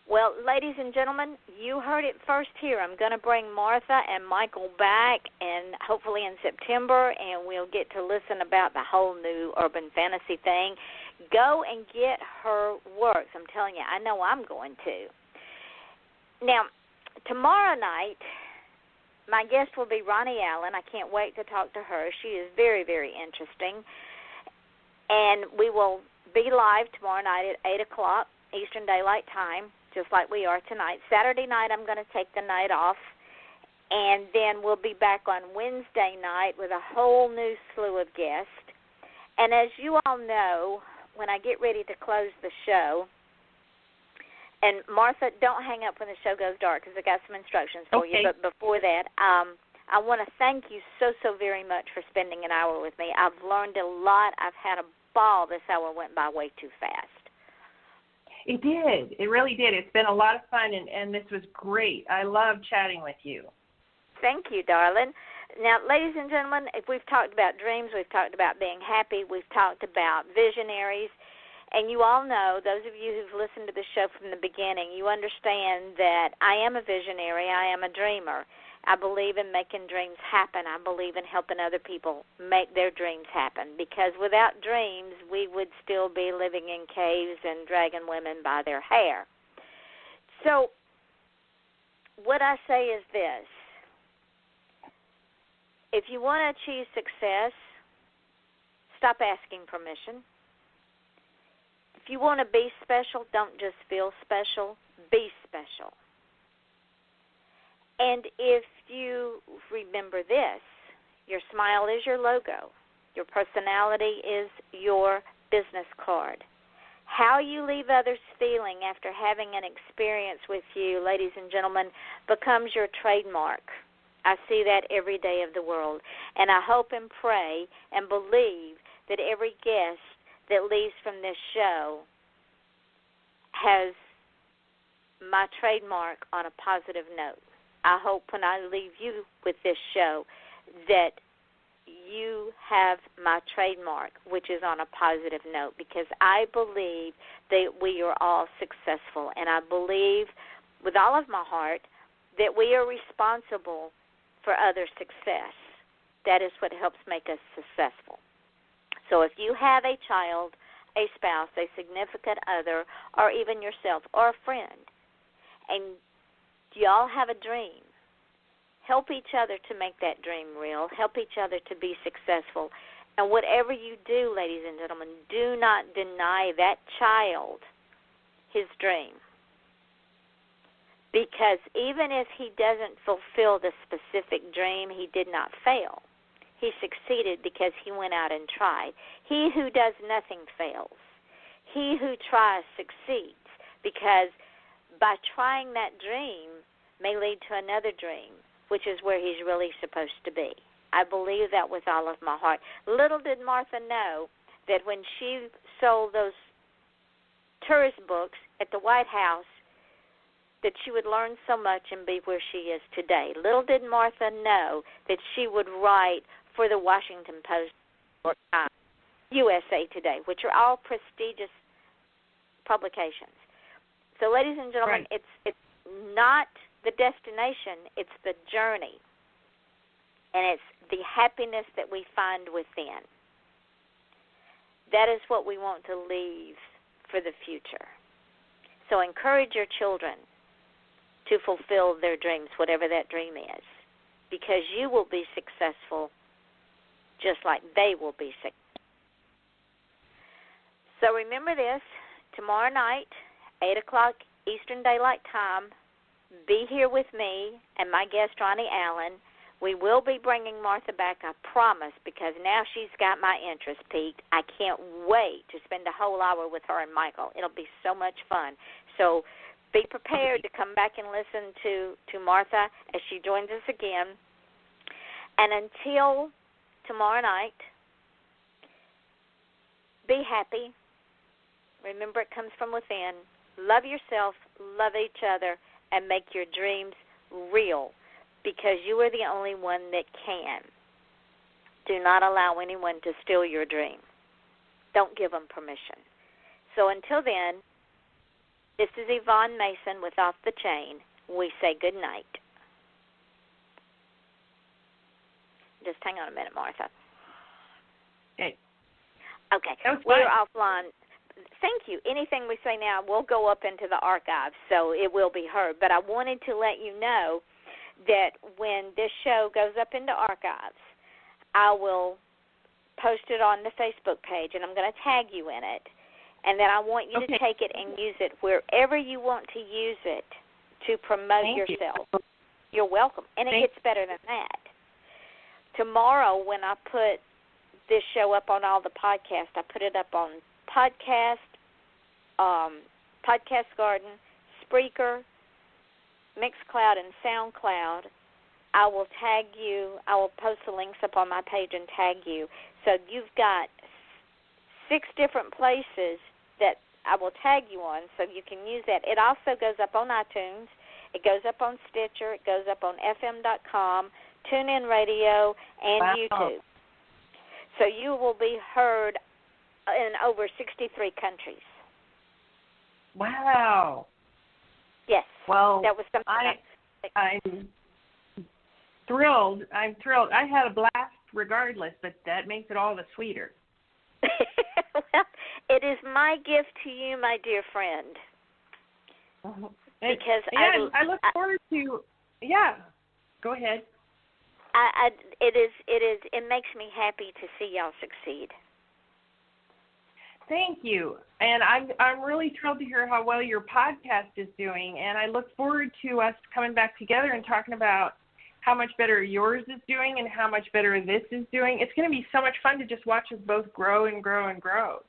Well, ladies and gentlemen, you heard it first here. I'm going to bring Martha and Michael back, and hopefully in September, and we'll get to listen about the whole new urban fantasy thing. Go and get her works. I'm telling you, I know I'm going to. Now, tomorrow night, my guest will be Ronnie Allen. I can't wait to talk to her. She is very, very interesting. And we will be live tomorrow night at 8 o'clock Eastern Daylight Time, just like we are tonight. Saturday night, I'm going to take the night off, and then we'll be back on Wednesday night with a whole new slew of guests. And as you all know, when I get ready to close the show, and Martha, don't hang up when the show goes dark because I got some instructions for you. But before that, I want to thank you so very much for spending an hour with me. I've learned a lot. I've had a ball. This hour went by way too fast. It did. It really did. It's been a lot of fun, and this was great. I love chatting with you. Thank you, darling. Now, ladies and gentlemen, if we've talked about dreams, we've talked about being happy, we've talked about visionaries, and you all know, those of you who've listened to the show from the beginning, you understand that I am a visionary, I am a dreamer. I believe in making dreams happen. I believe in helping other people make their dreams happen, because without dreams, we would still be living in caves and dragging women by their hair. So what I say is this. If you want to achieve success, stop asking permission. If you want to be special, don't just feel special, be special. And if you remember this, your smile is your logo. Your personality is your business card. How you leave others feeling after having an experience with you, ladies and gentlemen, becomes your trademark. I see that every day of the world. And I hope and pray and believe that every guest that leaves from this show has my trademark on a positive note. I hope when I leave you with this show that you have my trademark, which is on a positive note, because I believe that we are all successful, and I believe with all of my heart that we are responsible for other success. That is what helps make us successful. So if you have a child, a spouse, a significant other, or even yourself, or a friend, and you all have a dream, help each other to make that dream real. Help each other to be successful. And whatever you do, ladies and gentlemen, do not deny that child his dream. Because even if he doesn't fulfill the specific dream, he did not fail. He succeeded because he went out and tried. He who does nothing fails. He who tries succeeds, because by trying that dream may lead to another dream, which is where he's really supposed to be. I believe that with all of my heart. Little did Martha know that when she sold those tourist books at the White House, that she would learn so much and be where she is today. Little did Martha know that she would write for the Washington Post or USA Today, which are all prestigious publications. So, ladies and gentlemen, right. It's not the destination, it's the journey. And it's the happiness that we find within. That is what we want to leave for the future. So encourage your children to fulfill their dreams, whatever that dream is, because you will be successful just like they will be successful. So remember this, tomorrow night, 8 o'clock Eastern Daylight Time, be here with me and my guest, Ronnie Allen. We will be bringing Martha back, I promise, because now she's got my interest piqued. I can't wait to spend a whole hour with her and Michael. It'll be so much fun. So be prepared to come back and listen to Martha as she joins us again. And until tomorrow night, be happy. Remember, it comes from within. Love yourself, love each other, and make your dreams real, because you are the only one that can. Do not allow anyone to steal your dream. Don't give them permission. So until then, this is Yvonne Mason with Off the Chain. We say good night. Just hang on a minute, Martha. Okay. Okay. We're offline. Thank you. Anything we say now will go up into the archives, so it will be heard. But I wanted to let you know that when this show goes up into archives, I will post it on the Facebook page, and I'm going to tag you in it. And then I want you to take it and use it wherever you want to use it to promote yourself. You're welcome. And it gets better than that. Tomorrow, when I put this show up on all the podcasts, I put it up on Podcast Garden, Spreaker, Mixcloud, and SoundCloud. I will tag you. I will post the links up on my page and tag you. So you've got 6 different places that I will tag you on so you can use that. It also goes up on iTunes. It goes up on Stitcher. It goes up on FM.com, TuneIn Radio, and YouTube. So you will be heard in over 63 countries. Wow. Yes. Well, that was something I'm thrilled. I'm thrilled. I had a blast regardless, but that makes it all the sweeter. Well, it is my gift to you, my dear friend. Because I look forward to. Yeah. Go ahead. It makes me happy to see y'all succeed. Thank you. And I'm really thrilled to hear how well your podcast is doing, and I look forward to us coming back together and talking about how much better yours is doing and how much better this is doing. It's going to be so much fun to just watch us both grow and grow and grow.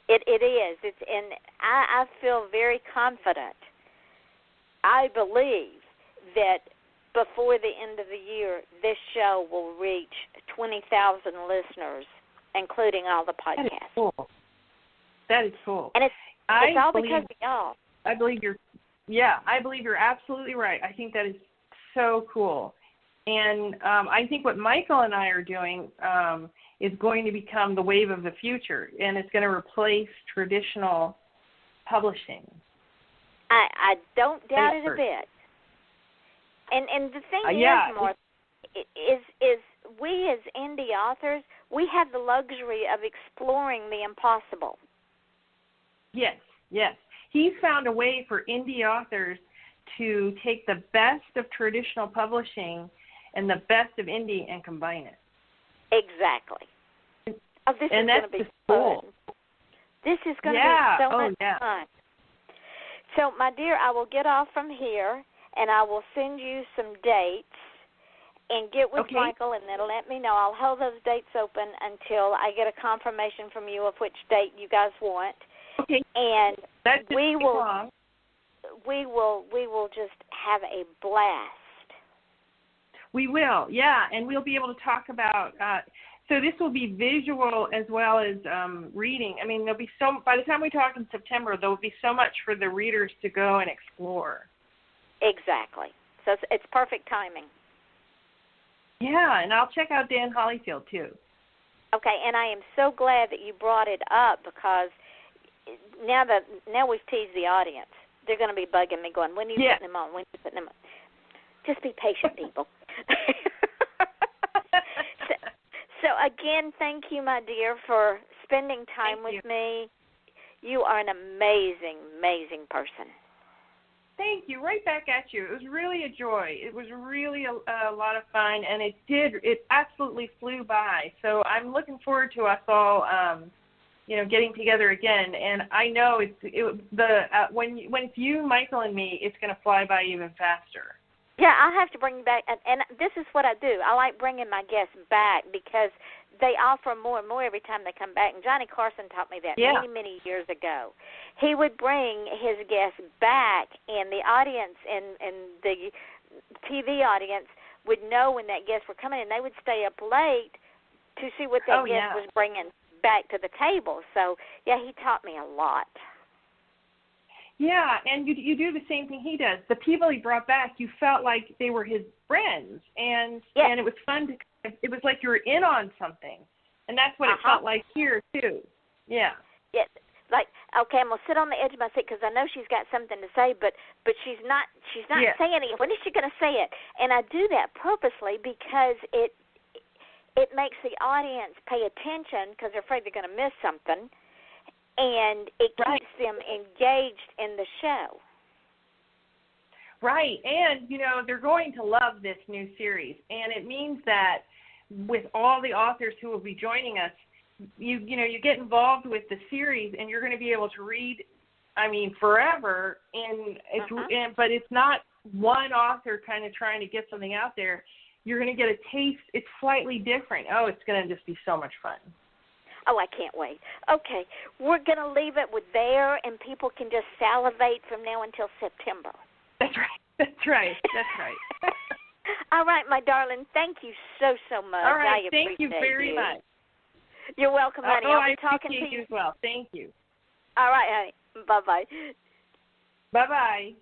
It is. And I feel very confident. I believe that before the end of the year, this show will reach 20,000 listeners, including all the podcasts. That is cool. And it's all because of y'all. I believe you're absolutely right. I think that is so cool. And I think what Michael and I are doing is going to become the wave of the future, and it's going to replace traditional publishing. I don't doubt it a bit. And the thing is, Martha, is we as indie authors, we have the luxury of exploring the impossible. Yes. He's found a way for indie authors to take the best of traditional publishing and the best of indie and combine it. Exactly. Oh, this is going to be cool. Fun. This is going to be so much fun. So, my dear, I will get off from here, and I will send you some dates and get with Michael, and then let me know. I'll hold those dates open until I get a confirmation from you of which date you guys want. Okay. And we will just have a blast. We will, and we'll be able to talk about. So this will be visual as well as reading. I mean, there'll be by the time we talk in September, there will be so much for the readers to go and explore. Exactly. So it's perfect timing. Yeah, and I'll check out Dan Hollyfield too. Okay, and I am so glad that you brought it up because now we've teased the audience. They're going to be bugging me, going, "When are you putting them on? When are you putting them on?" Just be patient, people. So again, thank you, my dear, for spending time with me. You are an amazing, amazing person. Thank you. Right back at you. It was really a joy. It was really a lot of fun, and it absolutely flew by. So I'm looking forward to us all, getting together again. And I know when it's you, Michael, and me, it's going to fly by even faster. Yeah, I'll have to bring you back, and this is what I do. I like bringing my guests back because they offer more and more every time they come back. And Johnny Carson taught me that many, many years ago. He would bring his guests back, and the audience and the TV audience would know when that guest were coming, and they would stay up late to see what that guest was bringing back to the table. So, he taught me a lot. Yeah, and you do the same thing he does. The people he brought back, you felt like they were his friends, and it was fun to. It was like you were in on something, and that's what it felt like here too. Yeah. Yes. like, okay, I'm gonna sit on the edge of my seat because I know she's got something to say, but she's not saying it. When is she gonna say it? And I do that purposely because it makes the audience pay attention because they're afraid they're gonna miss something, and it keeps them engaged in the show. Right, and they're going to love this new series, and it means that with all the authors who will be joining us, you get involved with the series, and you're going to be able to read, forever. But it's not one author kind of trying to get something out there. You're going to get a taste. It's slightly different. Oh, it's going to just be so much fun. Oh, I can't wait. Okay, we're going to leave it with there, and people can just salivate from now until September. That's right. All right, my darling. Thank you so much. All right. I Thank you very much. You're welcome, honey. I'll be talking to you as well. Thank you. All right, honey. Bye-bye. Bye-bye.